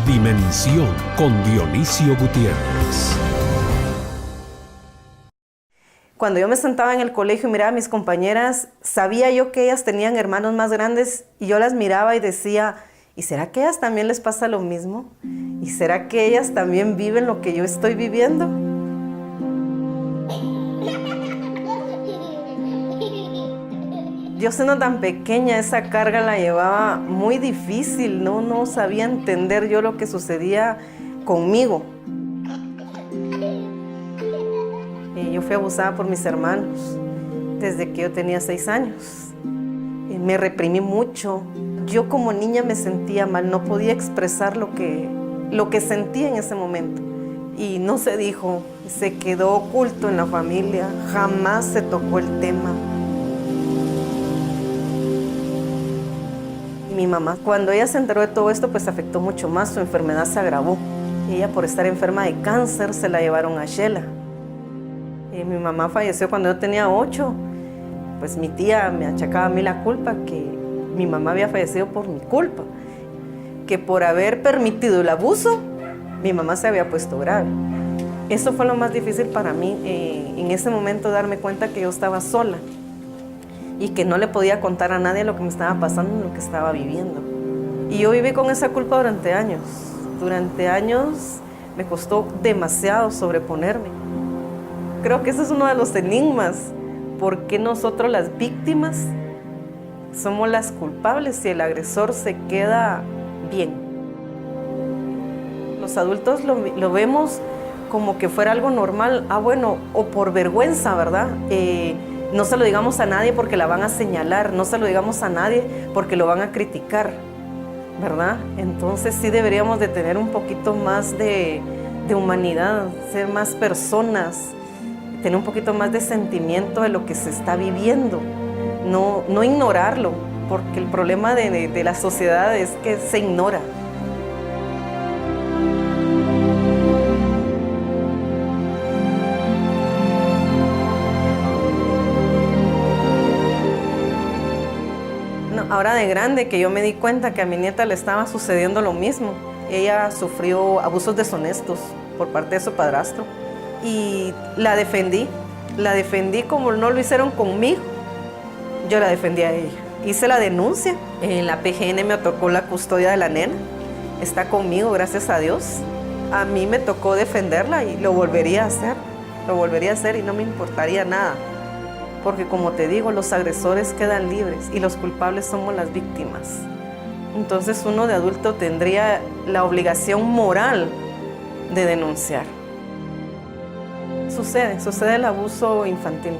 Dimensión con Dionisio Gutiérrez. Cuando yo me sentaba en el colegio y miraba a mis compañeras, sabía yo que ellas tenían hermanos más grandes y yo las miraba y decía, ¿y será que a ellas también les pasa lo mismo? ¿Y será que ellas también viven lo que yo estoy viviendo? Yo siendo tan pequeña, esa carga la llevaba muy difícil, no sabía entender yo lo que sucedía conmigo. Yo fui abusada por mis hermanos desde que yo tenía 6 años. Me reprimí mucho. Yo como niña me sentía mal, no podía expresar lo que sentía en ese momento. Y no se dijo, se quedó oculto en la familia, jamás se tocó el tema. Y mi mamá, cuando ella se enteró de todo esto, pues afectó mucho más, su enfermedad se agravó. Ella, por estar enferma de cáncer, se la llevaron a Shela. Mi mamá falleció cuando yo tenía 8. Pues mi tía me achacaba a mí la culpa, que mi mamá había fallecido por mi culpa, que por haber permitido el abuso, mi mamá se había puesto grave. Eso fue lo más difícil para mí, en ese momento darme cuenta que yo estaba sola y que no le podía contar a nadie lo que me estaba pasando, lo que estaba viviendo. Y yo viví con esa culpa durante años. Durante años me costó demasiado sobreponerme. Creo que ese es uno de los enigmas. ¿Por qué nosotros las víctimas somos las culpables si el agresor se queda bien? Los adultos lo vemos como que fuera algo normal. Bueno, o por vergüenza, ¿verdad? No se lo digamos a nadie porque la van a señalar, no se lo digamos a nadie porque lo van a criticar, ¿verdad? Entonces sí deberíamos de tener un poquito más de humanidad, ser más personas, tener un poquito más de sentimiento de lo que se está viviendo, no ignorarlo, porque el problema de la sociedad es que se ignora. Ahora de grande que yo me di cuenta que a mi nieta le estaba sucediendo lo mismo. Ella sufrió abusos deshonestos por parte de su padrastro. Y la defendí como no lo hicieron conmigo, yo la defendí a ella. Hice la denuncia, en la PGN me tocó la custodia de la nena, está conmigo, gracias a Dios. A mí me tocó defenderla y lo volvería a hacer y no me importaría nada. Porque como te digo, los agresores quedan libres y los culpables somos las víctimas. Entonces uno de adulto tendría la obligación moral de denunciar. Sucede el abuso infantil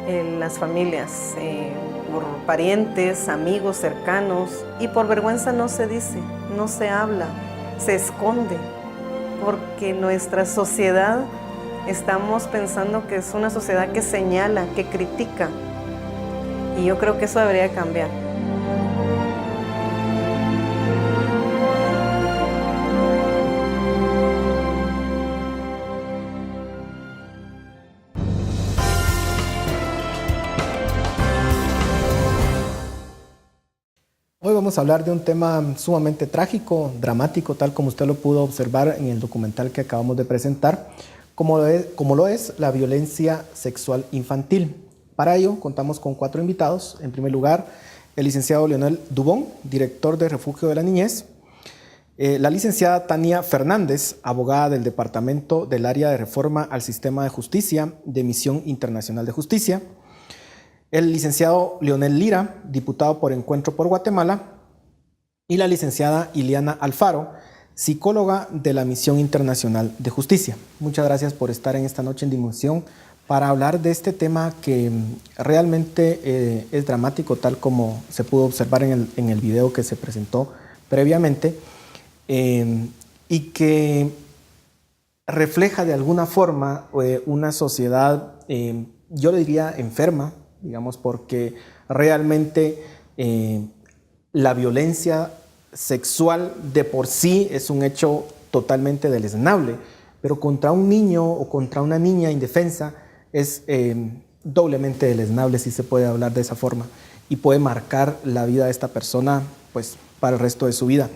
en las familias, por parientes, amigos, cercanos, y por vergüenza no se dice, no se habla, se esconde, porque nuestra sociedad estamos pensando que es una sociedad que señala, que critica, y yo creo que eso debería cambiar. Hoy vamos a hablar de un tema sumamente trágico, dramático, tal como usted lo pudo observar en el documental que acabamos de presentar, como lo es la violencia sexual infantil. Para ello contamos con 4 invitados. En primer lugar, el licenciado Leonel Dubón, director de Refugio de la Niñez, la licenciada Tania Fernández, abogada del Departamento del Área de Reforma al Sistema de Justicia de Misión Internacional de Justicia, el licenciado Leonel Lira, diputado por Encuentro por Guatemala, y la licenciada Ileana Alfaro, psicóloga de la Misión Internacional de Justicia. Muchas gracias por estar en esta noche en Dimensión para hablar de este tema que realmente es dramático, tal como se pudo observar en el video que se presentó previamente, y que refleja de alguna forma una sociedad, yo le diría enferma, digamos, porque realmente la violencia sexual de por sí es un hecho totalmente deleznable, pero contra un niño o contra una niña indefensa es doblemente deleznable, si se puede hablar de esa forma, y puede marcar la vida de esta persona pues, para el resto de su vida.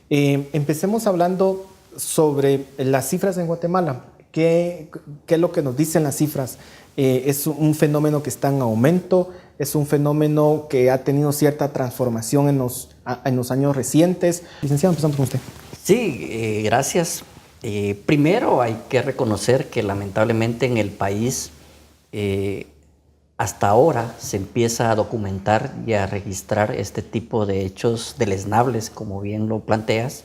Empecemos hablando sobre las cifras en Guatemala. ¿Qué es lo que nos dicen las cifras? ¿Es un fenómeno que está en aumento? ¿Es un fenómeno que ha tenido cierta transformación en los años recientes? Licenciado, empezamos con usted. Sí, gracias. Primero hay que reconocer que lamentablemente en el país hasta ahora se empieza a documentar y a registrar este tipo de hechos deleznables, como bien lo planteas.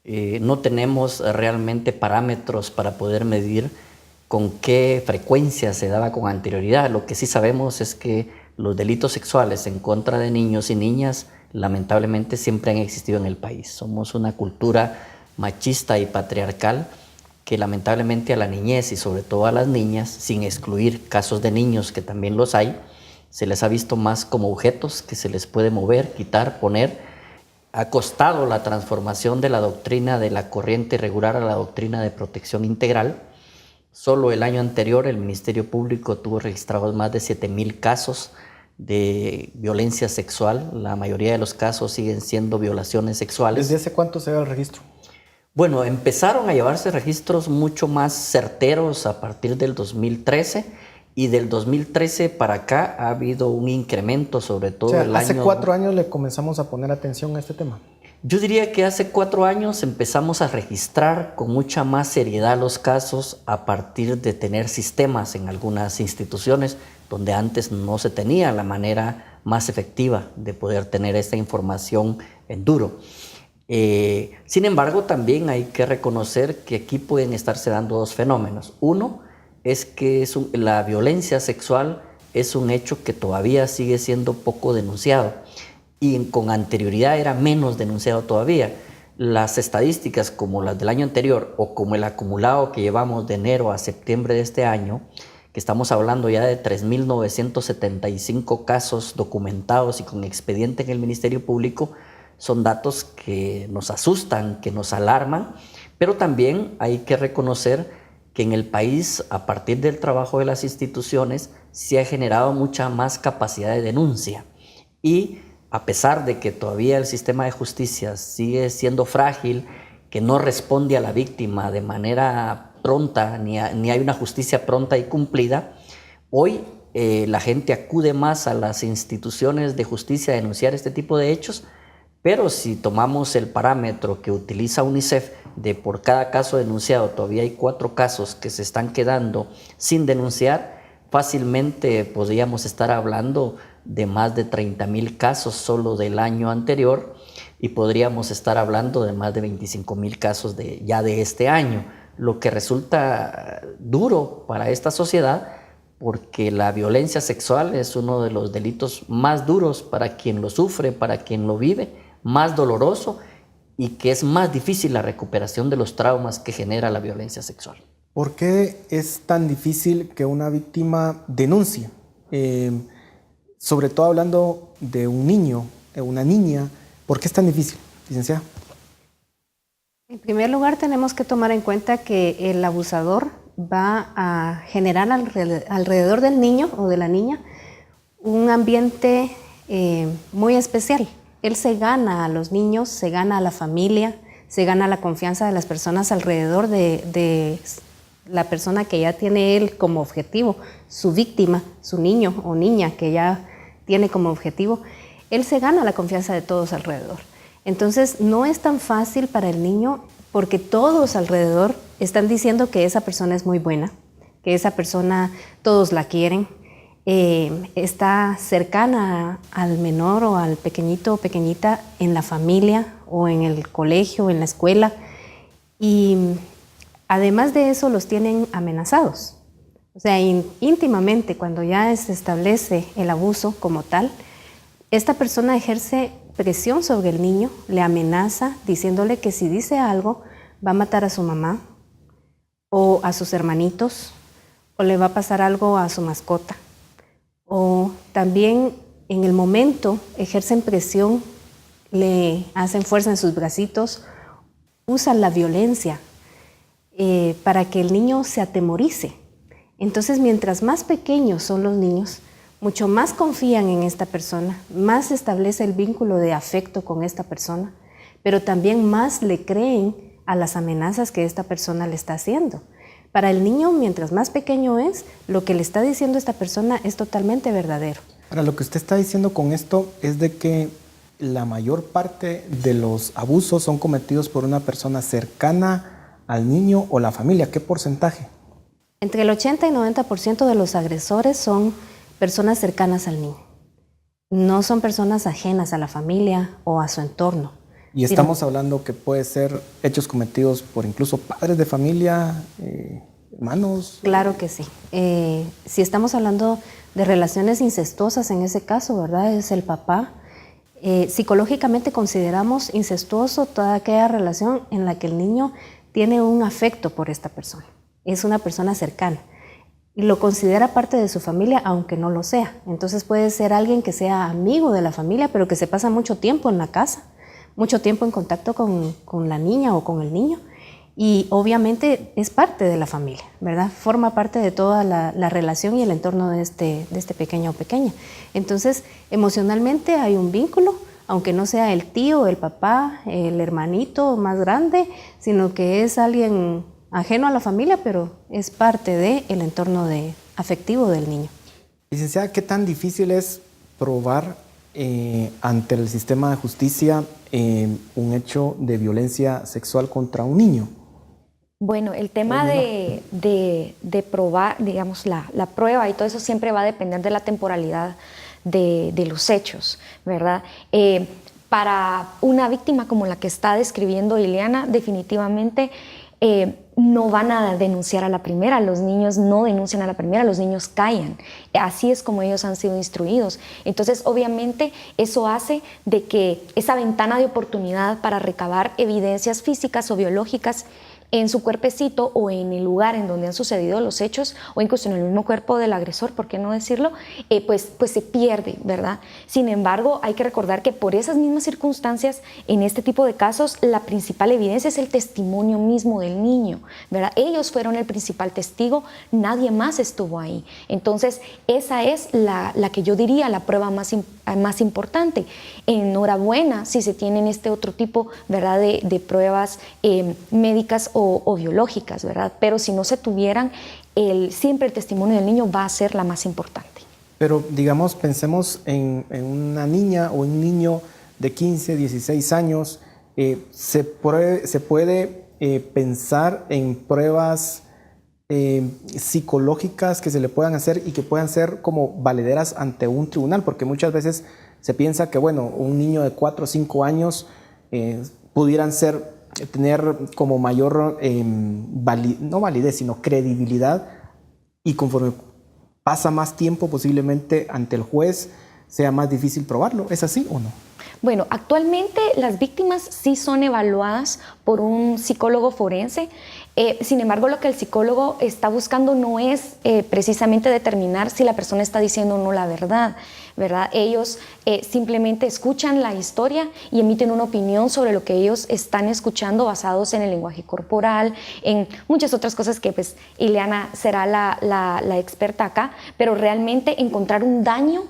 No tenemos realmente parámetros para poder medir con qué frecuencia se daba con anterioridad. Lo que sí sabemos es que los delitos sexuales en contra de niños y niñas lamentablemente siempre han existido en el país. Somos una cultura machista y patriarcal que lamentablemente a la niñez y sobre todo a las niñas, sin excluir casos de niños que también los hay, se les ha visto más como objetos que se les puede mover, quitar, poner. Ha costado la transformación de la doctrina de la corriente irregular a la doctrina de protección integral. Solo el año anterior el Ministerio Público tuvo registrados más de 7,000 casos de violencia sexual. La mayoría de los casos siguen siendo violaciones sexuales. ¿Desde hace cuánto se da el registro? Bueno, empezaron a llevarse registros mucho más certeros a partir del 2013 y del 2013 para acá ha habido un incremento, sobre todo el año... Hace 4 años le comenzamos a poner atención a este tema. Yo diría que hace 4 años empezamos a registrar con mucha más seriedad los casos a partir de tener sistemas en algunas instituciones donde antes no se tenía la manera más efectiva de poder tener esta información en duro. Sin embargo, también hay que reconocer que aquí pueden estarse dando dos fenómenos. Uno es que la violencia sexual es un hecho que todavía sigue siendo poco denunciado y con anterioridad era menos denunciado todavía. Las estadísticas como las del año anterior o como el acumulado que llevamos de enero a septiembre de este año, que estamos hablando ya de 3,975 casos documentados y con expediente en el Ministerio Público, son datos que nos asustan, que nos alarman, pero también hay que reconocer que en el país, a partir del trabajo de las instituciones, se ha generado mucha más capacidad de denuncia. Y a pesar de que todavía el sistema de justicia sigue siendo frágil, que no responde a la víctima de manera pronta, ni hay una justicia pronta y cumplida, hoy la gente acude más a las instituciones de justicia a denunciar este tipo de hechos. Pero si tomamos el parámetro que utiliza UNICEF de por cada caso denunciado, todavía hay 4 casos que se están quedando sin denunciar, fácilmente podríamos estar hablando de más de 30,000 casos solo del año anterior y podríamos estar hablando de más de 25,000 casos ya de este año, lo que resulta duro para esta sociedad porque la violencia sexual es uno de los delitos más duros para quien lo sufre, para quien lo vive, más doloroso y que es más difícil la recuperación de los traumas que genera la violencia sexual. ¿Por qué es tan difícil que una víctima denuncie? Sobre todo hablando de un niño, una niña, ¿por qué es tan difícil, licenciada? En primer lugar, tenemos que tomar en cuenta que el abusador va a generar alrededor del niño o de la niña un ambiente muy especial. Él se gana a los niños, se gana a la familia, se gana la confianza de las personas alrededor de la persona que ya tiene él como objetivo, su víctima, su niño o niña que ya tiene como objetivo. Él se gana la confianza de todos alrededor. Entonces no es tan fácil para el niño porque todos alrededor están diciendo que esa persona es muy buena, que esa persona todos la quieren, está cercana al menor o al pequeñito o pequeñita en la familia o en el colegio, en la escuela, y además de eso los tienen amenazados. O sea, íntimamente, cuando ya se establece el abuso como tal, esta persona ejerce presión sobre el niño, le amenaza diciéndole que si dice algo va a matar a su mamá o a sus hermanitos o le va a pasar algo a su mascota. O también en el momento ejercen presión, le hacen fuerza en sus bracitos, usan la violencia para que el niño se atemorice. Entonces, mientras más pequeños son los niños, mucho más confían en esta persona, más se establece el vínculo de afecto con esta persona, pero también más le creen a las amenazas que esta persona le está haciendo. Para el niño, mientras más pequeño es, lo que le está diciendo esta persona es totalmente verdadero. Ahora, lo que usted está diciendo con esto es de que la mayor parte de los abusos son cometidos por una persona cercana al niño o la familia. ¿Qué porcentaje? Entre el 80 y 90% de los agresores son personas cercanas al niño. No son personas ajenas a la familia o a su entorno. Y estamos hablando que puede ser hechos cometidos por incluso padres de familia, hermanos. Claro que sí. Si estamos hablando de relaciones incestuosas en ese caso, ¿verdad? Es el papá. Psicológicamente consideramos incestuoso toda aquella relación en la que el niño tiene un afecto por esta persona. Es una persona cercana. Y lo considera parte de su familia, aunque no lo sea. Entonces puede ser alguien que sea amigo de la familia, pero que se pasa mucho tiempo en la casa, mucho tiempo en contacto con la niña o con el niño, y obviamente es parte de la familia, ¿verdad? Forma parte de toda la relación y el entorno de este pequeño o pequeña. Entonces, emocionalmente hay un vínculo, aunque no sea el tío, el papá, el hermanito más grande, sino que es alguien ajeno a la familia, pero es parte del entorno afectivo del niño. Licenciada, ¿qué tan difícil es probar ante el sistema de justicia un hecho de violencia sexual contra un niño? Bueno, el tema de probar, digamos, la prueba y todo eso siempre va a depender de la temporalidad de los hechos, ¿verdad? Para una víctima como la que está describiendo Ileana, definitivamente no van a denunciar a la primera, los niños no denuncian a la primera, los niños callan. Así es como ellos han sido instruidos. Entonces, obviamente, eso hace de que esa ventana de oportunidad para recabar evidencias físicas o biológicas en su cuerpecito o en el lugar en donde han sucedido los hechos o incluso en el mismo cuerpo del agresor, ¿por qué no decirlo? Pues se pierde, ¿verdad? Sin embargo, hay que recordar que por esas mismas circunstancias, en este tipo de casos, la principal evidencia es el testimonio mismo del niño, ¿verdad? Ellos fueron el principal testigo, nadie más estuvo ahí. Entonces, esa es la que yo diría la prueba más importante. Enhorabuena si se tienen este otro tipo, ¿verdad? de pruebas médicas o biológicas, ¿verdad? Pero si no se tuvieran, siempre el testimonio del niño va a ser la más importante. Pero digamos, pensemos en una niña o un niño de 15, 16 años, se puede pensar en pruebas psicológicas que se le puedan hacer y que puedan ser como valederas ante un tribunal, porque muchas veces se piensa que, bueno, un niño de 4 o 5 años pudieran tener como mayor, no validez, sino credibilidad, y conforme pasa más tiempo posiblemente ante el juez sea más difícil probarlo. ¿Es así o no? Bueno, actualmente las víctimas sí son evaluadas por un psicólogo forense. Sin embargo, lo que el psicólogo está buscando no es precisamente determinar si la persona está diciendo o no la verdad, ¿verdad? Ellos simplemente escuchan la historia y emiten una opinión sobre lo que ellos están escuchando basados en el lenguaje corporal, en muchas otras cosas que pues Ileana será la experta acá, pero realmente encontrar un daño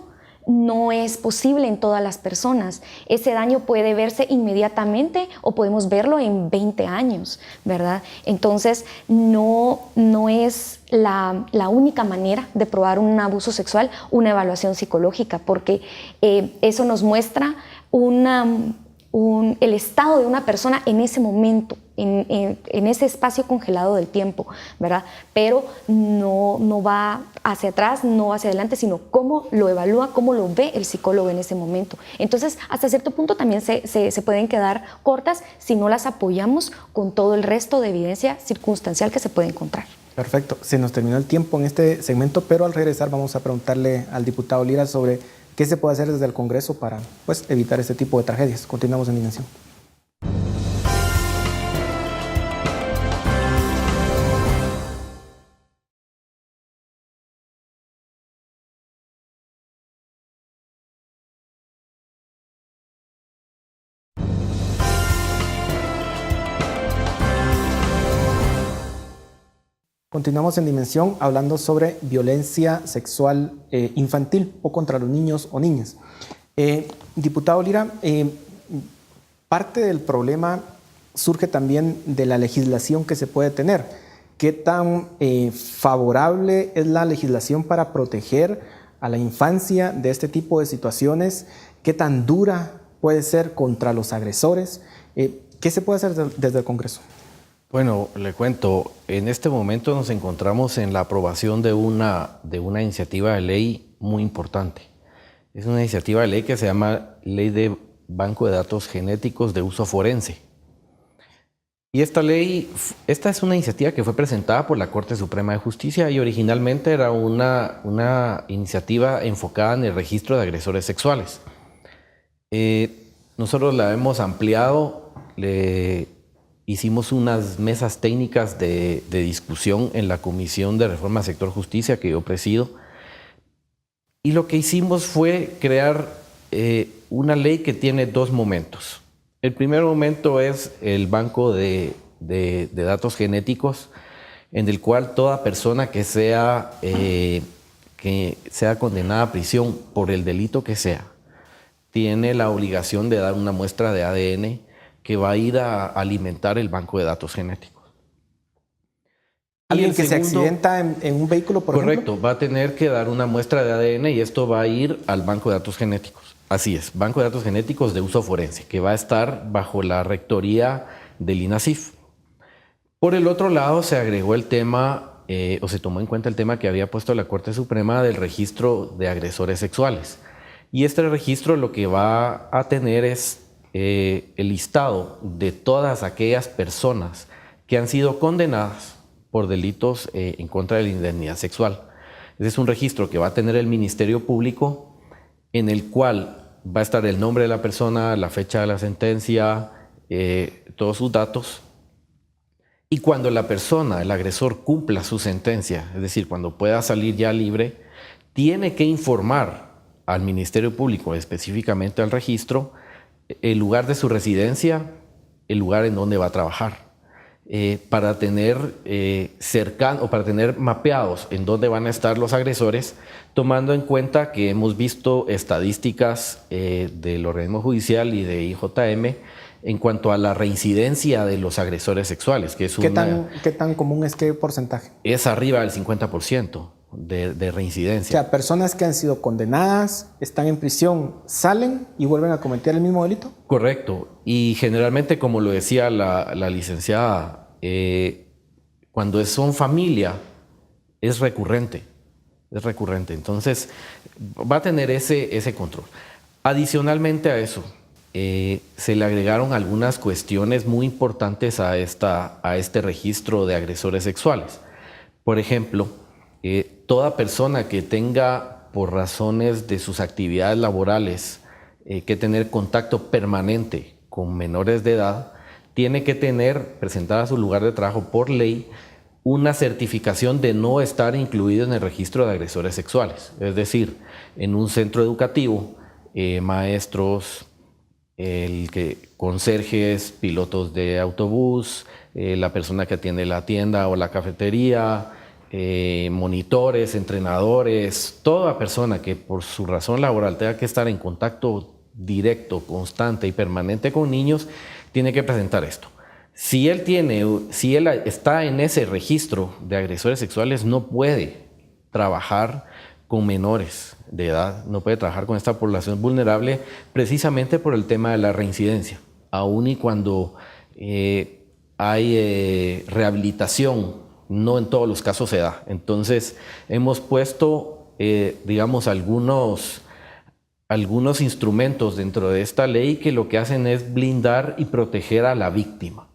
no es posible en todas las personas. Ese daño puede verse inmediatamente o podemos verlo en 20 años, ¿verdad? Entonces, no es la única manera de probar un abuso sexual, una evaluación psicológica, porque eso nos muestra el estado de una persona en ese momento, en ese espacio congelado del tiempo, ¿verdad? Pero no va hacia atrás, no hacia adelante, sino cómo lo evalúa, cómo lo ve el psicólogo en ese momento. Entonces, hasta cierto punto también se pueden quedar cortas si no las apoyamos con todo el resto de evidencia circunstancial que se puede encontrar. Perfecto. Se nos terminó el tiempo en este segmento, pero al regresar vamos a preguntarle al diputado Lira sobre qué se puede hacer desde el Congreso para evitar este tipo de tragedias. Continuamos en Dimensión. Continuamos en Dimensión hablando sobre violencia sexual infantil o contra los niños o niñas. Diputado Lira, parte del problema surge también de la legislación que se puede tener. ¿Qué tan favorable es la legislación para proteger a la infancia de este tipo de situaciones? ¿Qué tan dura puede ser contra los agresores? ¿Qué se puede hacer desde el Congreso? Bueno, le cuento, en este momento nos encontramos en la aprobación de una iniciativa de ley muy importante. Es una iniciativa de ley que se llama Ley de Banco de Datos Genéticos de Uso Forense. Y esta es una iniciativa que fue presentada por la Corte Suprema de Justicia y originalmente era una iniciativa enfocada en el registro de agresores sexuales. Nosotros la hemos ampliado, hicimos unas mesas técnicas de discusión en la Comisión de Reforma al Sector Justicia que yo presido. Y lo que hicimos fue crear una ley que tiene dos momentos. El primer momento es el banco de datos genéticos, en el cual toda persona que sea condenada a prisión por el delito que sea, tiene la obligación de dar una muestra de ADN que va a ir a alimentar el banco de datos genéticos. ¿Alguien que se accidenta en un vehículo, por ejemplo? Correcto, va a tener que dar una muestra de ADN y esto va a ir al banco de datos genéticos. Así es, Banco de Datos Genéticos de Uso Forense, que va a estar bajo la rectoría del INASIF. Por el otro lado, se agregó el tema, o se tomó en cuenta el tema que había puesto la Corte Suprema del registro de agresores sexuales. Y este registro lo que va a tener es el listado de todas aquellas personas que han sido condenadas por delitos en contra de la indemnidad sexual. Ese es un registro que va a tener el Ministerio Público, en el cual va a estar el nombre de la persona, la fecha de la sentencia, todos sus datos. Y cuando la persona, el agresor, cumpla su sentencia, es decir, cuando pueda salir ya libre, tiene que informar al Ministerio Público, específicamente al registro, el lugar de su residencia, el lugar en donde va a trabajar, para tener para tener mapeados en dónde van a estar los agresores, tomando en cuenta que hemos visto estadísticas del organismo judicial y de IJM en cuanto a la reincidencia de los agresores sexuales, que es ¿Qué tan común es? ¿Qué porcentaje? Es arriba del 50% de reincidencia. O sea, personas que han sido condenadas, están en prisión, salen y vuelven a cometer el mismo delito. Correcto. Y generalmente, como lo decía la licenciada, cuando son familia, es recurrente. Es recurrente. Entonces, va a tener ese control. Adicionalmente a eso, se le agregaron algunas cuestiones muy importantes a este registro de agresores sexuales. Por ejemplo, toda persona que tenga, por razones de sus actividades laborales, que tener contacto permanente con menores de edad, tiene que presentar a su lugar de trabajo por ley una certificación de no estar incluido en el registro de agresores sexuales. Es decir, en un centro educativo, maestros, conserjes, pilotos de autobús, la persona que atiende la tienda o la cafetería, monitores, entrenadores, toda persona que por su razón laboral tenga que estar en contacto directo, constante y permanente con niños, tiene que presentar esto. Si él está en ese registro de agresores sexuales, no puede trabajar con menores de edad, no puede trabajar con esta población vulnerable precisamente por el tema de la reincidencia, aun y cuando hay rehabilitación. No en todos los casos se da. Entonces, hemos puesto, digamos, algunos instrumentos dentro de esta ley que lo que hacen es blindar y proteger a la víctima.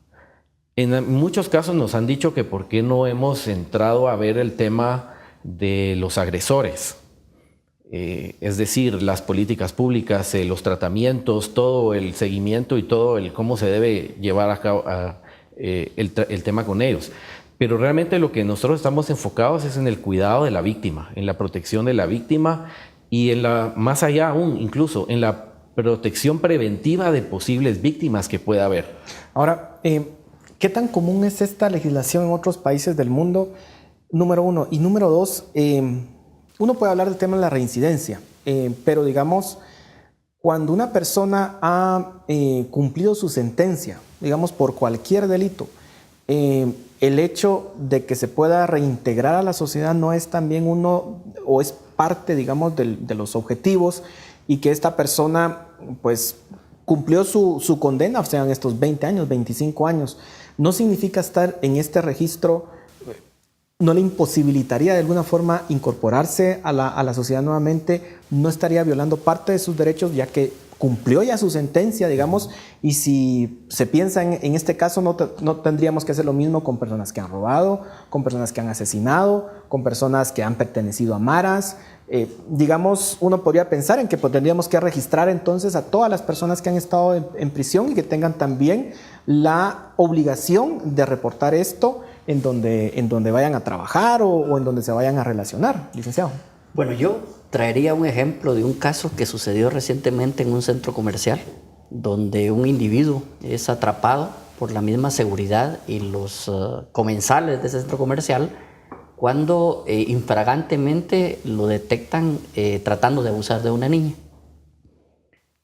En muchos casos nos han dicho que por qué no hemos entrado a ver el tema de los agresores. Es decir, las políticas públicas, los tratamientos, todo el seguimiento y todo cómo se debe llevar a cabo el tema con ellos. Pero realmente lo que nosotros estamos enfocados es en el cuidado de la víctima, en la protección de la víctima y más allá aún, incluso en la protección preventiva de posibles víctimas que pueda haber. Ahora, ¿qué tan común es esta legislación en otros países del mundo? Número uno. Y número dos, uno puede hablar del tema de la reincidencia, pero digamos, Cuando una persona ha cumplido su sentencia, digamos por cualquier delito, el hecho de que se pueda reintegrar a la sociedad no es también uno, o es parte, digamos, de los objetivos, y que esta persona, pues, cumplió su condena, o sea, en estos 20 años, 25 años, no significa estar en este registro, no le imposibilitaría de alguna forma incorporarse a la sociedad nuevamente, no estaría violando parte de sus derechos, ya que cumplió ya su sentencia, digamos, y si se piensa en este caso, no tendríamos que hacer lo mismo con personas que han robado, con personas que han asesinado, con personas que han pertenecido a maras. Digamos, uno podría pensar en que tendríamos que registrar entonces a todas las personas que han estado en prisión y que tengan también la obligación de reportar esto en donde vayan a trabajar o en donde se vayan a relacionar, licenciado. Bueno, yo traería un ejemplo de un caso que sucedió recientemente en un centro comercial, donde un individuo es atrapado por la misma seguridad y los comensales de ese centro comercial cuando infragantemente lo detectan tratando de abusar de una niña.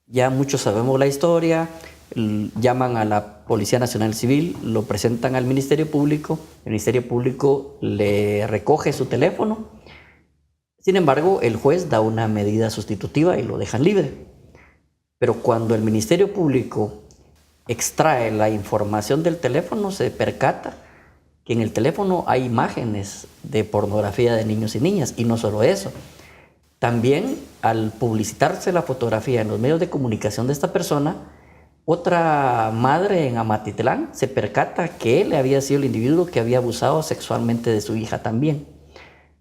Ya muchos sabemos la historia, llaman a la Policía Nacional Civil, lo presentan al Ministerio Público, el Ministerio Público le recoge su teléfono. Sin embargo, el juez da una medida sustitutiva y lo dejan libre. Pero cuando el Ministerio Público extrae la información del teléfono, se percata que en el teléfono hay imágenes de pornografía de niños y niñas. Y no solo eso, también al publicitarse la fotografía en los medios de comunicación de esta persona, otra madre en Amatitlán se percata que él había sido el individuo que había abusado sexualmente de su hija también.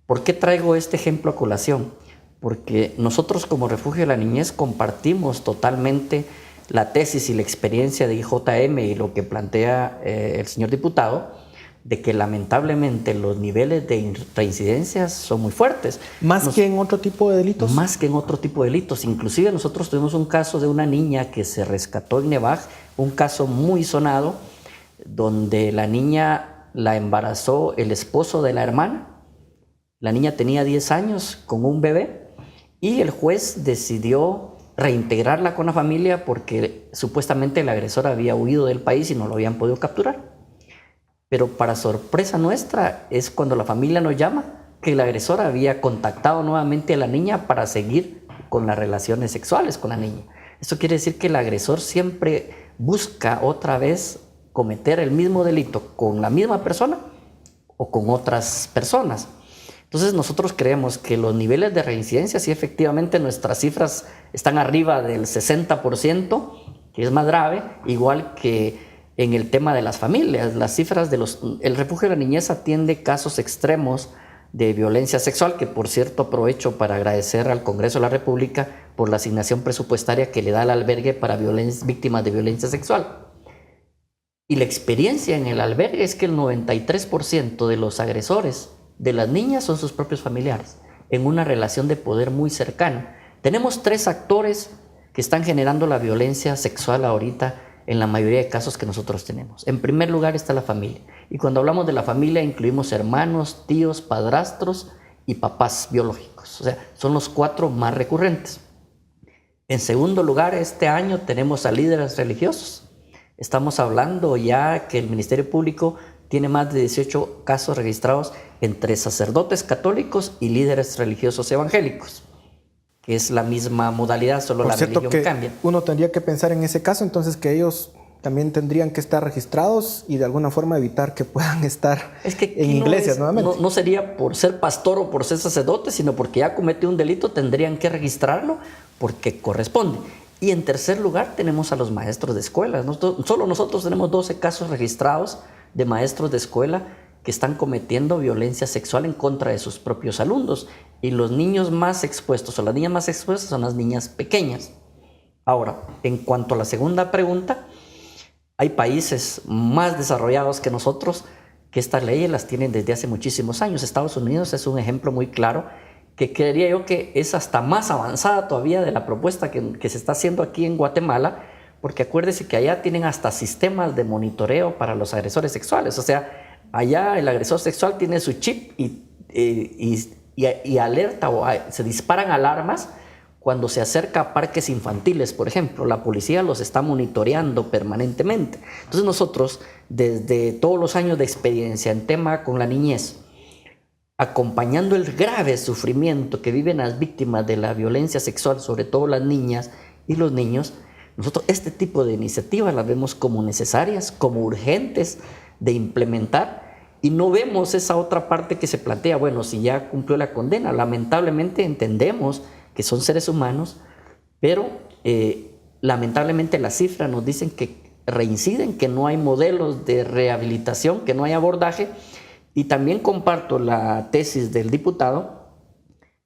¿Por qué traigo este ejemplo a colación? Porque nosotros como Refugio de la Niñez compartimos totalmente la tesis y la experiencia de IJM y lo que plantea el señor diputado, de que lamentablemente los niveles de reincidencias son muy fuertes. ¿Más que en otro tipo de delitos? Más que en otro tipo de delitos. Inclusive nosotros tuvimos un caso de una niña que se rescató en Nevaj, un caso muy sonado, donde la niña la embarazó el esposo de la hermana. La niña tenía 10 años con un bebé y el juez decidió reintegrarla con la familia porque supuestamente el agresor había huido del país y no lo habían podido capturar. Pero para sorpresa nuestra es cuando la familia nos llama que el agresor había contactado nuevamente a la niña para seguir con las relaciones sexuales con la niña. Esto quiere decir que el agresor siempre busca otra vez cometer el mismo delito con la misma persona o con otras personas. Entonces nosotros creemos que los niveles de reincidencia, sí, efectivamente nuestras cifras están arriba del 60%, que es más grave, igual que en el tema de las familias. Las cifras el Refugio de la Niñez atiende casos extremos de violencia sexual, que por cierto aprovecho para agradecer al Congreso de la República por la asignación presupuestaria que le da al albergue para víctimas de violencia sexual. Y la experiencia en el albergue es que el 93% de los agresores de las niñas son sus propios familiares, en una relación de poder muy cercana. Tenemos 3 actores que están generando la violencia sexual ahorita en la mayoría de casos que nosotros tenemos. En primer lugar está la familia. Y cuando hablamos de la familia incluimos hermanos, tíos, padrastros y papás biológicos. O sea, son los 4 más recurrentes. En segundo lugar, este año tenemos a líderes religiosos. Estamos hablando ya que el Ministerio Público tiene más de 18 casos registrados entre sacerdotes católicos y líderes religiosos evangélicos, que es la misma modalidad, solo la religión cambia. Uno tendría que pensar en ese caso, entonces, que ellos también tendrían que estar registrados y de alguna forma evitar que puedan estar en iglesias nuevamente. No sería por ser pastor o por ser sacerdote, sino porque ya cometió un delito, tendrían que registrarlo porque corresponde. Y en tercer lugar tenemos a los maestros de escuela. Solo nosotros tenemos 12 casos registrados de maestros de escuela que están cometiendo violencia sexual en contra de sus propios alumnos. Y los niños más expuestos o las niñas más expuestas son las niñas pequeñas. Ahora, en cuanto a la segunda pregunta, hay países más desarrollados que nosotros que estas leyes las tienen desde hace muchísimos años. Estados Unidos es un ejemplo muy claro que creería yo que es hasta más avanzada todavía de la propuesta que se está haciendo aquí en Guatemala, porque acuérdese que allá tienen hasta sistemas de monitoreo para los agresores sexuales. O sea, allá el agresor sexual tiene su chip y alerta o se disparan alarmas cuando se acerca a parques infantiles, por ejemplo, la policía los está monitoreando permanentemente. Entonces nosotros, desde todos los años de experiencia en tema con la niñez, acompañando el grave sufrimiento que viven las víctimas de la violencia sexual, sobre todo las niñas y los niños, nosotros este tipo de iniciativas las vemos como necesarias, como urgentes de implementar, y no vemos esa otra parte que se plantea, bueno, si ya cumplió la condena, lamentablemente entendemos que son seres humanos, pero lamentablemente las cifras nos dicen que reinciden, que no hay modelos de rehabilitación, que no hay abordaje, y también comparto la tesis del diputado.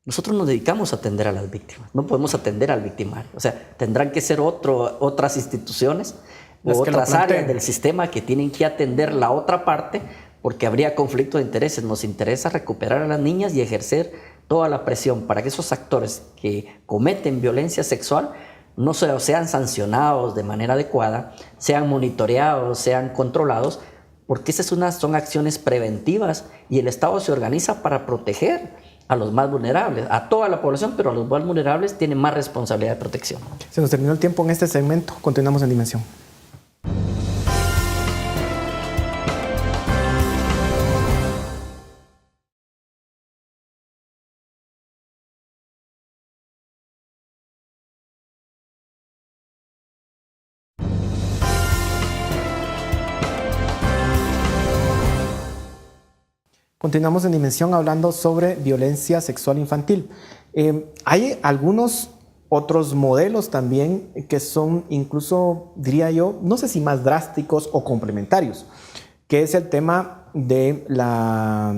Nosotros nos dedicamos a atender a las víctimas, no podemos atender al victimario, o sea, tendrán que ser otras instituciones o otras áreas del sistema que tienen que atender la otra parte, porque habría conflicto de intereses. Nos interesa recuperar a las niñas y ejercer toda la presión para que esos actores que cometen violencia sexual no sean sancionados de manera adecuada, sean monitoreados, sean controlados, porque esas son acciones preventivas y el Estado se organiza para proteger a los más vulnerables, a toda la población, pero a los más vulnerables tienen más responsabilidad de protección. Se nos terminó el tiempo en este segmento, continuamos en Dimensión. Continuamos en Dimensión hablando sobre violencia sexual infantil. Hay algunos otros modelos también que son incluso, diría yo, no sé si más drásticos o complementarios, que es el tema de la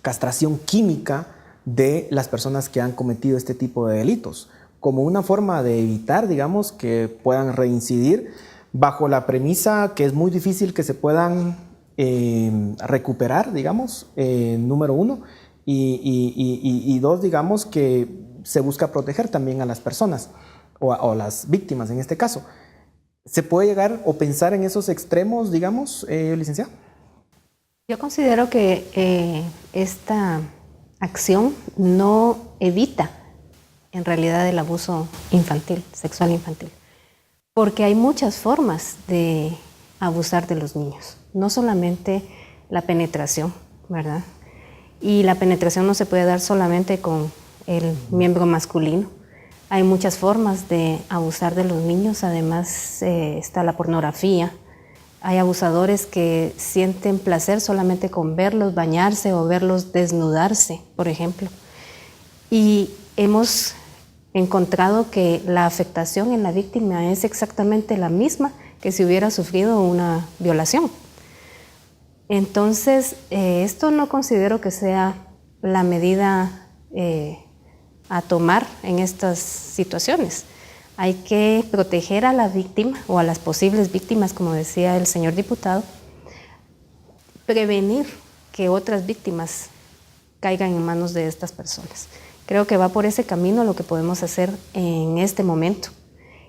castración química de las personas que han cometido este tipo de delitos, como una forma de evitar, digamos, que puedan reincidir, bajo la premisa que es muy difícil que se puedan recuperar, digamos, número uno, y dos, digamos, que se busca proteger también a las personas o a las víctimas en este caso. ¿Se puede llegar o pensar en esos extremos, digamos, licenciada? Yo considero que esta acción no evita en realidad el abuso infantil, sexual infantil, porque hay muchas formas de abusar de los niños. No solamente la penetración, ¿verdad? Y la penetración no se puede dar solamente con el miembro masculino. Hay muchas formas de abusar de los niños, además está la pornografía. Hay abusadores que sienten placer solamente con verlos bañarse o verlos desnudarse, por ejemplo. Y hemos encontrado que la afectación en la víctima es exactamente la misma que si hubiera sufrido una violación. Entonces, esto no considero que sea la medida a tomar en estas situaciones. Hay que proteger a la víctima o a las posibles víctimas, como decía el señor diputado, prevenir que otras víctimas caigan en manos de estas personas. Creo que va por ese camino lo que podemos hacer en este momento.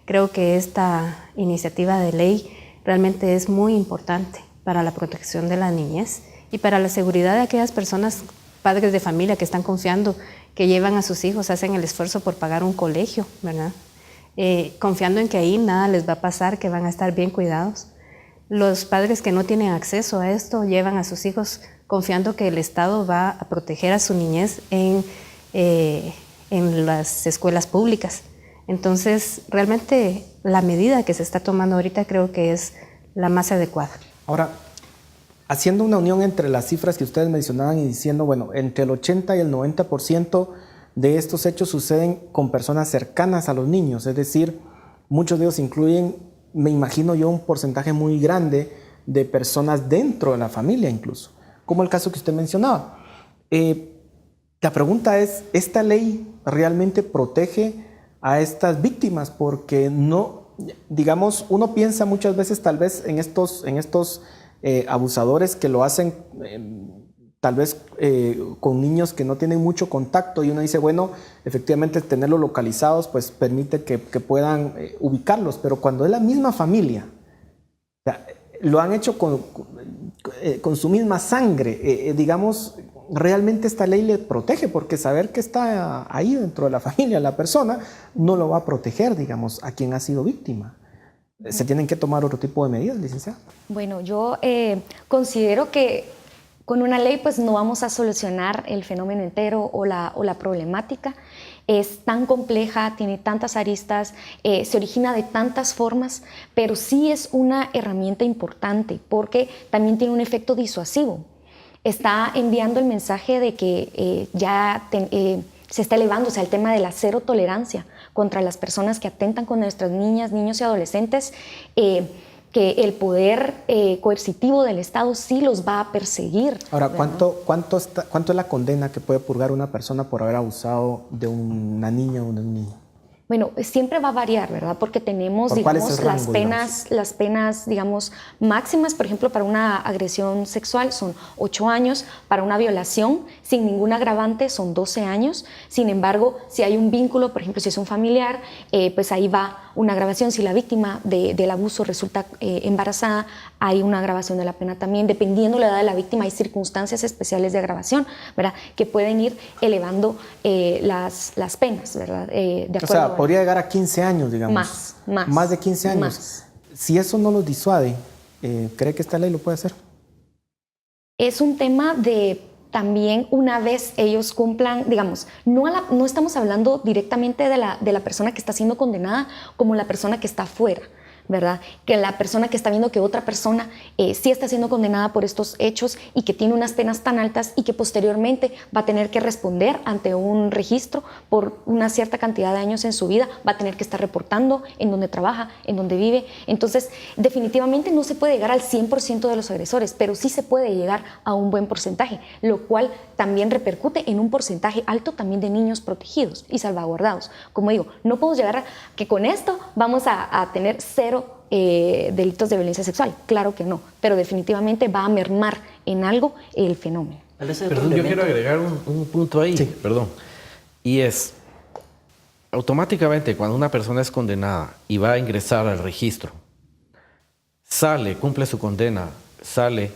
Creo que esta iniciativa de ley realmente es muy importante para la protección de la niñez y para la seguridad de aquellas personas, padres de familia que están confiando, que llevan a sus hijos, hacen el esfuerzo por pagar un colegio, ¿verdad? Confiando en que ahí nada les va a pasar, que van a estar bien cuidados. Los padres que no tienen acceso a esto llevan a sus hijos confiando que el Estado va a proteger a su niñez en las escuelas públicas. Entonces, realmente la medida que se está tomando ahorita creo que es la más adecuada. Ahora, haciendo una unión entre las cifras que ustedes mencionaban y diciendo, bueno, entre el 80 y el 90% de estos hechos suceden con personas cercanas a los niños, es decir, muchos de ellos incluyen, me imagino yo, un porcentaje muy grande de personas dentro de la familia incluso, como el caso que usted mencionaba. La pregunta es, ¿esta ley realmente protege a estas víctimas? Porque no, digamos, uno piensa muchas veces tal vez en estos abusadores que lo hacen tal vez con niños que no tienen mucho contacto, y uno dice, bueno, efectivamente tenerlos localizados pues permite que puedan ubicarlos, pero cuando es la misma familia, o sea, lo han hecho con su misma sangre, digamos, realmente esta ley le protege, porque saber que está ahí dentro de la familia la persona no lo va a proteger, digamos, a quien ha sido víctima. ¿Se tienen que tomar otro tipo de medidas, licenciada? Bueno, yo considero que con una ley pues no vamos a solucionar el fenómeno entero o la problemática. Es tan compleja, tiene tantas aristas, se origina de tantas formas, pero sí es una herramienta importante porque también tiene un efecto disuasivo. Está enviando el mensaje de que se está elevando, o sea, el tema de la cero tolerancia contra las personas que atentan con nuestras niñas, niños y adolescentes, que el poder coercitivo del Estado sí los va a perseguir. Ahora, ¿cuánto es la condena que puede purgar una persona por haber abusado de una niña o de un niño? Bueno, siempre va a variar, ¿verdad? Porque tenemos, digamos, las penas, digamos, máximas, por ejemplo, para una agresión sexual son 8 años, para una violación sin ningún agravante son 12 años. Sin embargo, si hay un vínculo, por ejemplo, si es un familiar, pues ahí va una agravación. Si la víctima del abuso resulta embarazada, hay una agravación de la pena también. Dependiendo de la edad de la víctima, hay circunstancias especiales de agravación, ¿verdad? Que pueden ir elevando las penas, ¿verdad? De acuerdo, o sea, podría llegar a 15 años, digamos. Más de 15 años. Más. Si eso no los disuade, ¿cree que esta ley lo puede hacer? Es un tema de también una vez ellos cumplan, digamos, no estamos hablando directamente de la persona que está siendo condenada como la persona que está afuera, ¿verdad? Que la persona que está viendo que otra persona sí está siendo condenada por estos hechos y que tiene unas penas tan altas y que posteriormente va a tener que responder ante un registro por una cierta cantidad de años en su vida, va a tener que estar reportando en donde trabaja, en donde vive. Entonces, definitivamente no se puede llegar al 100% de los agresores, pero sí se puede llegar a un buen porcentaje, lo cual también repercute en un porcentaje alto también de niños protegidos y salvaguardados. Como digo, no podemos llegar a que con esto vamos a tener 0 delitos de violencia sexual, claro que no, pero definitivamente va a mermar en algo el fenómeno. Perdón, yo quiero agregar un punto ahí, perdón, y es, automáticamente cuando una persona es condenada y va a ingresar al registro, sale, cumple su condena, sale,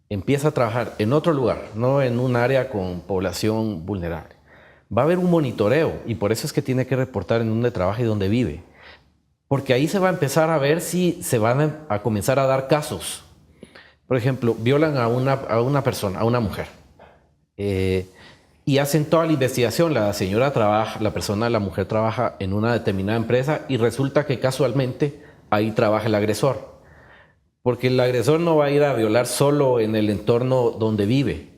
empieza a trabajar en otro lugar, no en un área con población vulnerable, va a haber un monitoreo y por eso es que tiene que reportar en donde trabaja y donde vive. Porque ahí se va a empezar a ver si se van a comenzar a dar casos. Por ejemplo, violan a una persona, a una mujer. Y hacen toda la investigación. La mujer trabaja en una determinada empresa y resulta que casualmente ahí trabaja el agresor. Porque el agresor no va a ir a violar solo en el entorno donde vive.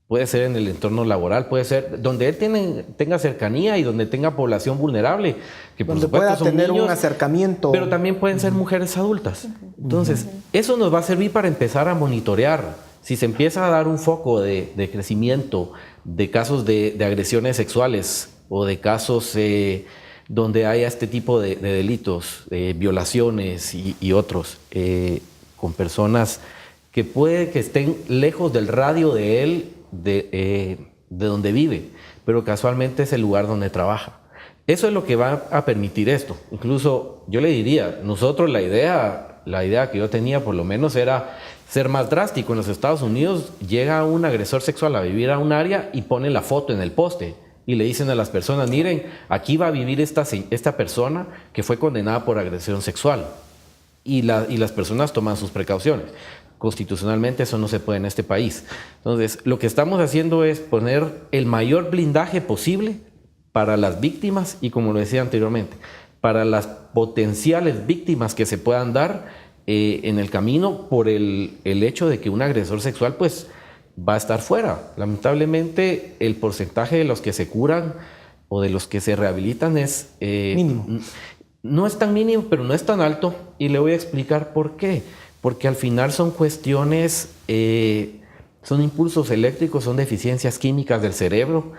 Puede ser en el entorno laboral, puede ser donde él tenga cercanía y donde tenga población vulnerable. Que por donde supuesto pueda son tener niños, un acercamiento. pero también pueden ser mujeres adultas. Entonces, eso nos va a servir para empezar a monitorear. Si se empieza a dar un foco de crecimiento de casos de agresiones sexuales o de casos donde haya este tipo de delitos, violaciones y otros, con personas que puede que estén lejos del radio de él, de donde vive, pero casualmente es el lugar donde trabaja. Eso es lo que va a permitir esto. Incluso yo le diría, nosotros la idea que yo tenía por lo menos era ser más drástico. En los Estados Unidos llega un agresor sexual a vivir a un área y pone la foto en el poste y le dicen a las personas, miren, aquí va a vivir esta persona que fue condenada por agresión sexual. Y las personas toman sus precauciones. Constitucionalmente eso no se puede en este país. Entonces, lo que estamos haciendo es poner el mayor blindaje posible para las víctimas y, como lo decía anteriormente, para las potenciales víctimas que se puedan dar en el camino por el hecho de que un agresor sexual pues va a estar fuera. Lamentablemente, el porcentaje de los que se curan o de los que se rehabilitan es mínimo. No es tan mínimo, pero no es tan alto, y le voy a explicar por qué. Porque al final son cuestiones, son impulsos eléctricos, son deficiencias químicas del cerebro.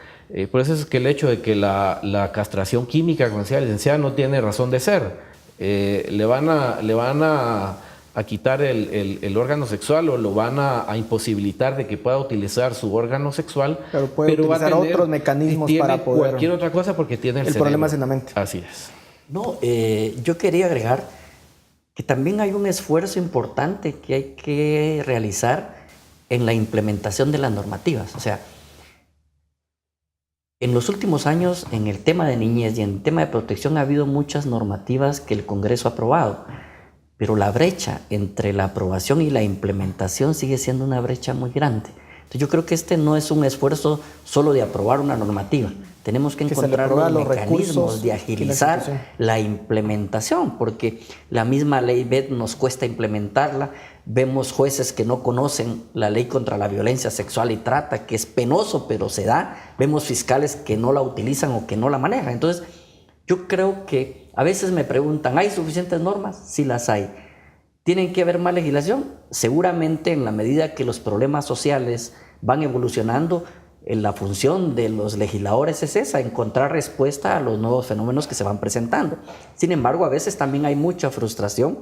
Por eso es que el hecho de que la castración química, como decía la licenciada, no tiene razón de ser. Le van a quitar el órgano sexual o lo van a imposibilitar de que pueda utilizar su órgano sexual. Pero puede utilizar otros mecanismos para poder... cualquier otra cosa porque tiene el cerebro. problema es en la mente. Así es. No, yo quería agregar que también hay un esfuerzo importante que hay que realizar en la implementación de las normativas. O sea, en los últimos años, en el tema de niñez y en el tema de protección, ha habido muchas normativas que el Congreso ha aprobado, pero la brecha entre la aprobación y la implementación sigue siendo una brecha muy grande. Entonces yo creo que este no es un esfuerzo solo de aprobar una normativa. Tenemos que encontrar los mecanismos de agilizar la implementación, porque la misma ley BED nos cuesta implementarla. Vemos jueces que no conocen la ley contra la violencia sexual y trata, que es penoso, pero se da. Vemos fiscales que no la utilizan o que no la manejan. Entonces, yo creo que a veces me preguntan, ¿hay suficientes normas? Sí las hay. ¿Tienen que haber más legislación? Seguramente, en la medida que los problemas sociales van evolucionando, la función de los legisladores es esa, encontrar respuesta a los nuevos fenómenos que se van presentando. Sin embargo, a veces también hay mucha frustración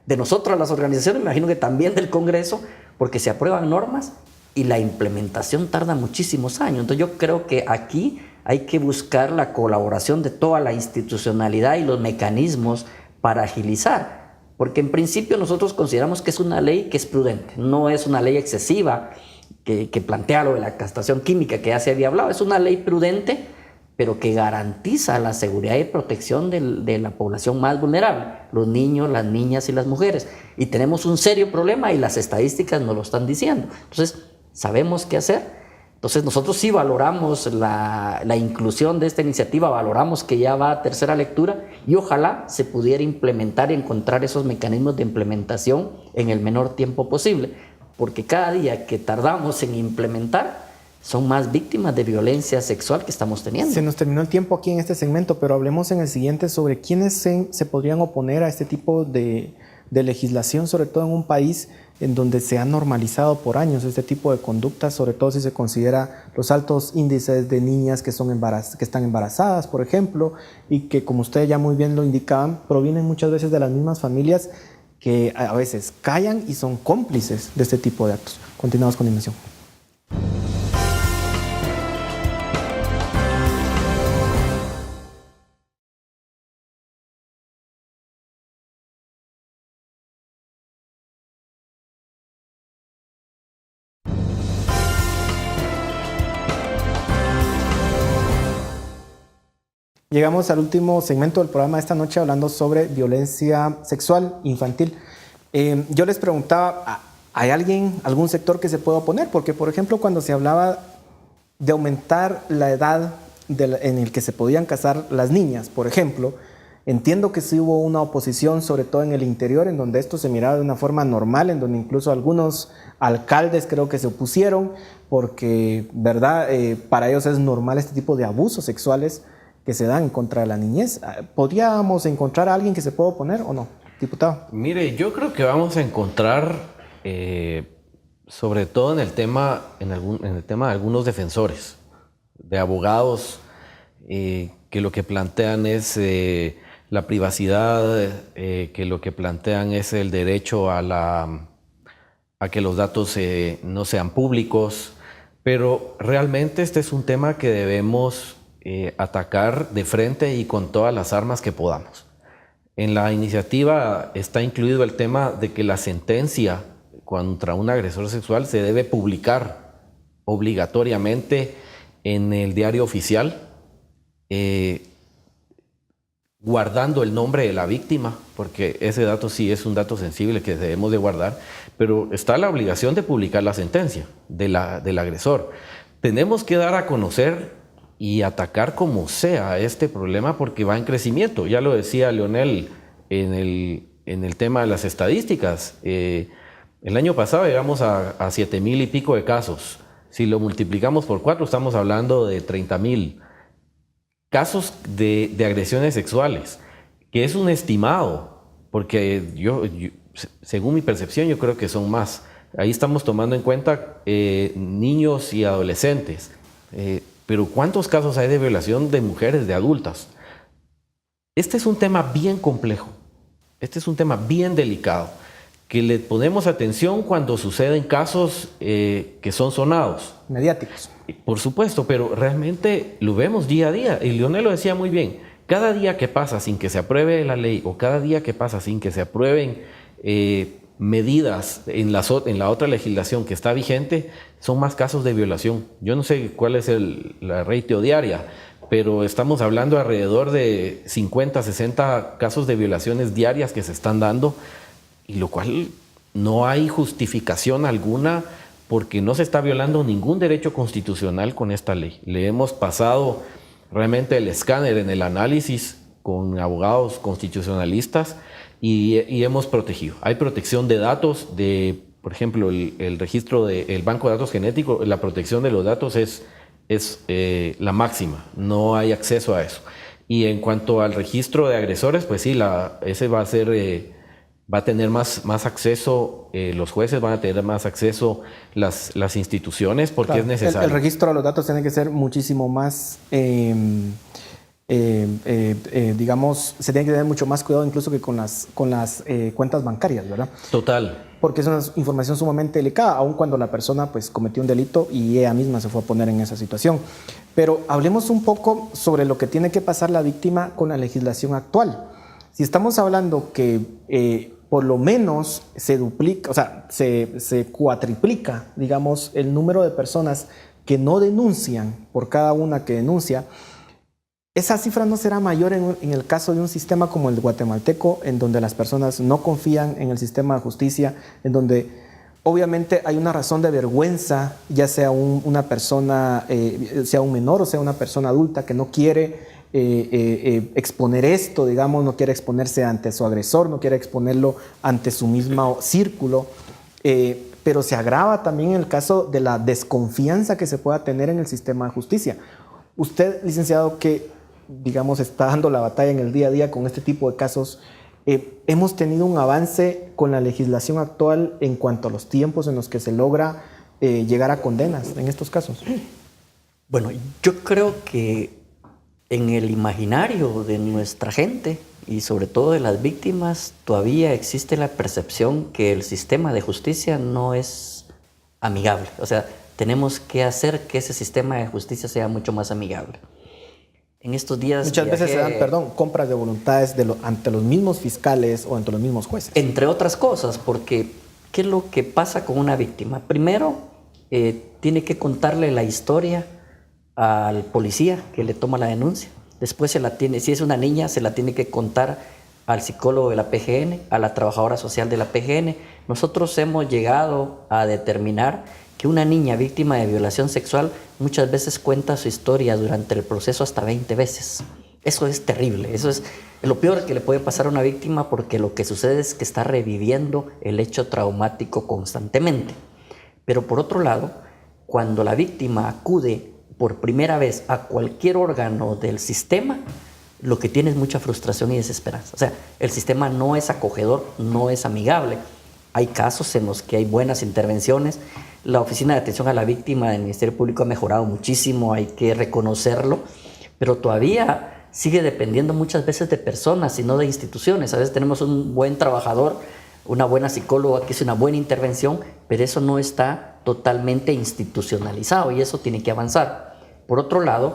de nosotros, las organizaciones, me imagino que también del Congreso, porque se aprueban normas y la implementación tarda muchísimos años. Entonces yo creo que aquí hay que buscar la colaboración de toda la institucionalidad y los mecanismos para agilizar, porque en principio nosotros consideramos que es una ley que es prudente, no es una ley excesiva que plantea lo de la castración química que ya se había hablado. Es una ley prudente, pero que garantiza la seguridad y protección de la población más vulnerable, los niños, las niñas y las mujeres. Y tenemos un serio problema y las estadísticas nos lo están diciendo. Entonces, sabemos qué hacer. Entonces, nosotros sí valoramos la inclusión de esta iniciativa, valoramos que ya va a tercera lectura y ojalá se pudiera implementar y encontrar esos mecanismos de implementación en el menor tiempo posible, porque cada día que tardamos en implementar, son más víctimas de violencia sexual que estamos teniendo. Se nos terminó el tiempo aquí en este segmento, pero hablemos en el siguiente sobre quiénes se podrían oponer a este tipo de legislación, sobre todo en un país en donde se ha normalizado por años este tipo de conductas, sobre todo si se considera los altos índices de niñas que están embarazadas, por ejemplo, y que, como ustedes ya muy bien lo indicaban, provienen muchas veces de las mismas familias que a veces callan y son cómplices de este tipo de actos. Continuamos con Dimensión. Llegamos al último segmento del programa de esta noche hablando sobre violencia sexual infantil. Yo les preguntaba, ¿hay algún sector que se pueda oponer? Porque, por ejemplo, cuando se hablaba de aumentar la edad en el que se podían casar las niñas, por ejemplo, entiendo que sí hubo una oposición, sobre todo en el interior, en donde esto se miraba de una forma normal, en donde incluso algunos alcaldes creo que se opusieron, porque, ¿verdad? Para ellos es normal este tipo de abusos sexuales que se dan contra la niñez. ¿Podríamos encontrar a alguien que se pueda oponer o no, diputado? Mire, yo creo que vamos a encontrar, sobre todo en el tema de algunos defensores, de abogados, que lo que plantean es la privacidad, que lo que plantean es el derecho a que los datos no sean públicos, pero realmente este es un tema que debemos atacar de frente y con todas las armas que podamos. En la iniciativa está incluido el tema de que la sentencia contra un agresor sexual se debe publicar obligatoriamente en el diario oficial, guardando el nombre de la víctima, porque ese dato sí es un dato sensible que debemos de guardar, pero está la obligación de publicar la sentencia del agresor. Tenemos que dar a conocer y atacar como sea este problema porque va en crecimiento. Ya lo decía Leonel en el tema de las estadísticas. El año pasado llegamos a 7,000 y pico de casos. Si lo multiplicamos por 4, estamos hablando de 30,000 casos de agresiones sexuales, que es un estimado, porque yo, según mi percepción, yo creo que son más. Ahí estamos tomando en cuenta niños y adolescentes. Pero ¿cuántos casos hay de violación de mujeres, de adultas? Este es un tema bien complejo, este es un tema bien delicado, que le ponemos atención cuando suceden casos que son sonados. Mediáticos. Por supuesto, pero realmente lo vemos día a día. Y Leonel lo decía muy bien, cada día que pasa sin que se apruebe la ley o cada día que pasa sin que se aprueben medidas en la otra legislación que está vigente, son más casos de violación. Yo no sé cuál es la ratio diaria, pero estamos hablando alrededor de 50, 60 casos de violaciones diarias que se están dando, y lo cual no hay justificación alguna porque no se está violando ningún derecho constitucional con esta ley. Le hemos pasado realmente el escáner en el análisis con abogados constitucionalistas y hemos protegido. Hay protección de datos, por ejemplo, el registro del Banco de Datos Genéticos, la protección de los datos es la máxima, no hay acceso a eso. Y en cuanto al registro de agresores, pues sí, ese va a tener más acceso, los jueces van a tener más acceso, las instituciones, porque claro, es necesario. El registro de los datos tiene que ser muchísimo más, digamos, se tiene que tener mucho más cuidado incluso que con las cuentas bancarias, ¿verdad? Total. Porque es una información sumamente delicada, aun cuando la persona pues cometió un delito y ella misma se fue a poner en esa situación. Pero hablemos un poco sobre lo que tiene que pasar la víctima con la legislación actual. Si estamos hablando que por lo menos se duplica, o sea, se cuatriplica, digamos, el número de personas que no denuncian por cada una que denuncia, esa cifra no será mayor en el caso de un sistema como el guatemalteco, en donde las personas no confían en el sistema de justicia, en donde obviamente hay una razón de vergüenza, ya sea una persona, sea un menor o sea una persona adulta que no quiere exponer esto, digamos, no quiere exponerse ante su agresor, no quiere exponerlo ante su mismo círculo, pero se agrava también en el caso de la desconfianza que se pueda tener en el sistema de justicia. Usted, licenciado, que digamos está dando la batalla en el día a día con este tipo de casos, ¿hemos tenido un avance con la legislación actual en cuanto a los tiempos en los que se logra llegar a condenas en estos casos? Bueno, yo creo que en el imaginario de nuestra gente y sobre todo de las víctimas todavía existe la percepción que el sistema de justicia no es amigable. O sea, tenemos que hacer que ese sistema de justicia sea mucho más amigable. En estos días muchas veces se dan, compras de voluntades ante los mismos fiscales o ante los mismos jueces. Entre otras cosas, porque ¿qué es lo que pasa con una víctima? Primero, tiene que contarle la historia al policía que le toma la denuncia. Después si es una niña, se la tiene que contar al psicólogo de la PGN, a la trabajadora social de la PGN. Nosotros hemos llegado a determinar que una niña víctima de violación sexual muchas veces cuenta su historia durante el proceso hasta 20 veces. Eso es terrible, eso es lo peor que le puede pasar a una víctima, porque lo que sucede es que está reviviendo el hecho traumático constantemente. Pero por otro lado, cuando la víctima acude por primera vez a cualquier órgano del sistema, lo que tiene es mucha frustración y desesperanza. O sea, el sistema no es acogedor, no es amigable. Hay casos en los que hay buenas intervenciones. La Oficina de Atención a la Víctima del Ministerio Público ha mejorado muchísimo, hay que reconocerlo, pero todavía sigue dependiendo muchas veces de personas y no de instituciones. A veces tenemos un buen trabajador, una buena psicóloga que hace una buena intervención, pero eso no está totalmente institucionalizado y eso tiene que avanzar. Por otro lado,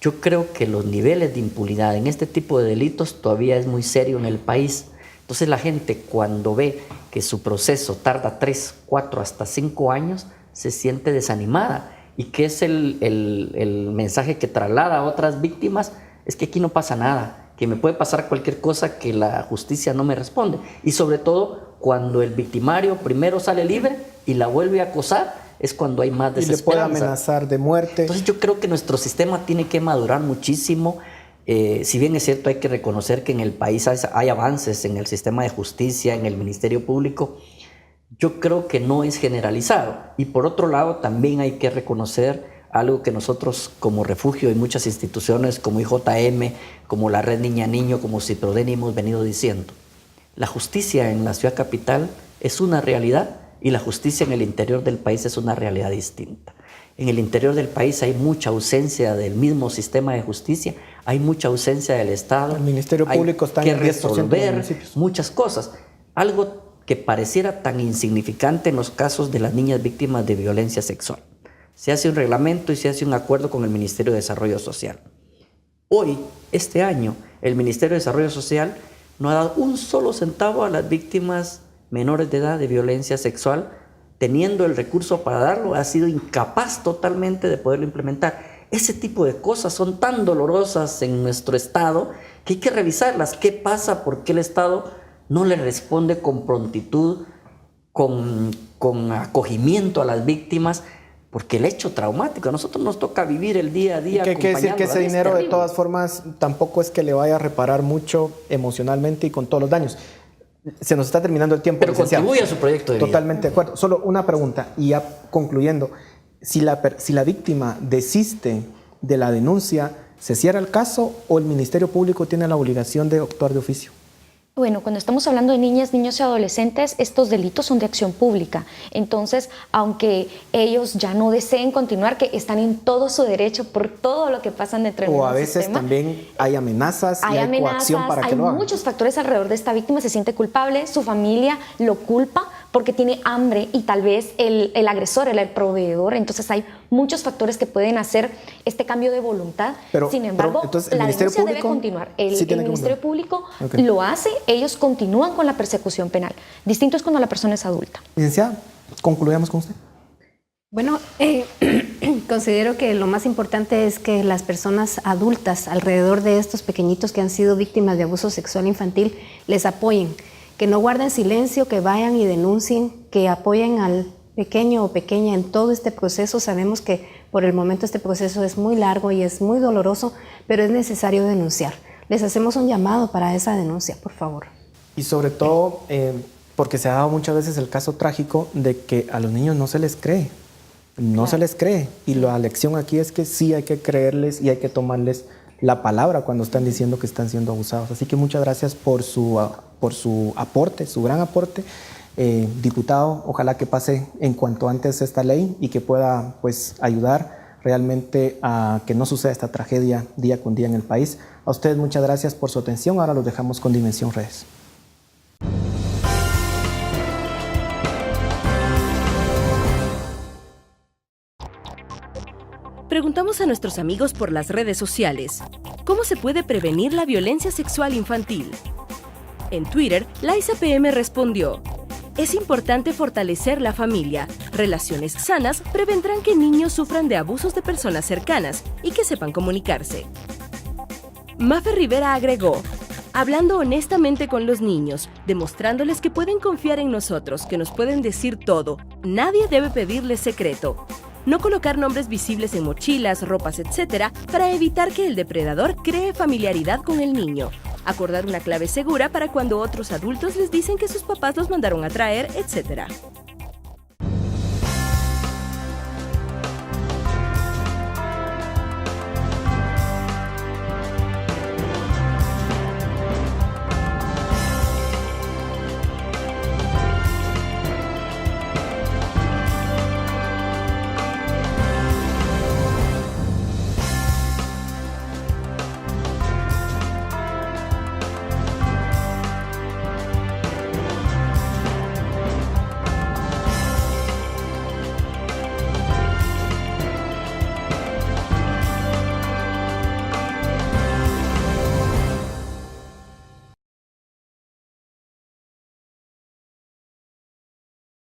yo creo que los niveles de impunidad en este tipo de delitos todavía es muy serio en el país. Entonces la gente, cuando ve que su proceso tarda 3, 4, hasta 5 años, se siente desanimada. ¿Y qué es el mensaje que traslada a otras víctimas? Es que aquí no pasa nada, que me puede pasar cualquier cosa, que la justicia no me responde. Y sobre todo, cuando el victimario primero sale libre y la vuelve a acosar, es cuando hay más desesperanza. Y le puede amenazar de muerte. Entonces yo creo que nuestro sistema tiene que madurar muchísimo. Si bien es cierto, hay que reconocer que en el país hay avances en el sistema de justicia, en el Ministerio Público, yo creo que no es generalizado. Y por otro lado, también hay que reconocer algo que nosotros como refugio y muchas instituciones como IJM, como la Red Niña Niño, como CIPRODENI hemos venido diciendo. La justicia en la ciudad capital es una realidad y la justicia en el interior del país es una realidad distinta. En el interior del país hay mucha ausencia del mismo sistema de justicia, hay mucha ausencia del Estado. El Ministerio Público está en 10% de los resolver muchas cosas. Algo que pareciera tan insignificante en los casos de las niñas víctimas de violencia sexual. Se hace un reglamento y se hace un acuerdo con el Ministerio de Desarrollo Social. Hoy, este año, el Ministerio de Desarrollo Social no ha dado un solo centavo a las víctimas menores de edad de violencia sexual, teniendo el recurso para darlo, ha sido incapaz totalmente de poderlo implementar. Ese tipo de cosas son tan dolorosas en nuestro Estado que hay que revisarlas. ¿Qué pasa? ¿Por qué el Estado no le responde con prontitud, con acogimiento a las víctimas? Porque el hecho traumático, a nosotros nos toca vivir el día a día. Que hay que decir que ese dinero de todas formas tampoco es que le vaya a reparar mucho emocionalmente y con todos los daños. Se nos está terminando el tiempo. Pero contribuye a su proyecto de vida. Totalmente de acuerdo. Solo una pregunta y ya concluyendo. Si la víctima desiste de la denuncia, ¿se cierra el caso o el Ministerio Público tiene la obligación de actuar de oficio? Bueno, cuando estamos hablando de niñas, niños y adolescentes, estos delitos son de acción pública. Entonces, aunque ellos ya no deseen continuar, que están en todo su derecho por todo lo que pasa dentro del sistema. O a veces también hay amenazas y hay coacción para que lo hagan. Hay muchos factores alrededor de esta víctima. Se siente culpable, su familia lo culpa porque tiene hambre y tal vez el agresor, el proveedor. Entonces hay muchos factores que pueden hacer este cambio de voluntad. Sin embargo, la denuncia debe continuar. El Ministerio Público lo hace, ellos continúan con la persecución penal. Distinto es cuando la persona es adulta. Licenciada, concluyamos con usted. Bueno, considero que lo más importante es que las personas adultas alrededor de estos pequeñitos que han sido víctimas de abuso sexual infantil les apoyen, que no guarden silencio, que vayan y denuncien, que apoyen al pequeño o pequeña en todo este proceso. Sabemos que por el momento este proceso es muy largo y es muy doloroso, pero es necesario denunciar. Les hacemos un llamado para esa denuncia, por favor. Y sobre todo, porque se ha dado muchas veces el caso trágico de que a los niños no se les cree. No se les cree. Y la lección aquí es que sí hay que creerles y hay que tomarles la palabra cuando están diciendo que están siendo abusados. Así que muchas gracias por su aporte, su gran aporte. Diputado, ojalá que pase en cuanto antes esta ley y que pueda pues ayudar realmente a que no suceda esta tragedia día con día en el país. A ustedes muchas gracias por su atención. Ahora los dejamos con Dimensión Redes. Preguntamos a nuestros amigos por las redes sociales, ¿cómo se puede prevenir la violencia sexual infantil? En Twitter, Laisa PM respondió: es importante fortalecer la familia. Relaciones sanas prevendrán que niños sufran de abusos de personas cercanas y que sepan comunicarse. Mafe Rivera agregó: hablando honestamente con los niños, demostrándoles que pueden confiar en nosotros, que nos pueden decir todo. Nadie debe pedirles secreto. No colocar nombres visibles en mochilas, ropas, etc., para evitar que el depredador cree familiaridad con el niño. Acordar una clave segura para cuando otros adultos les dicen que sus papás los mandaron a traer, etc.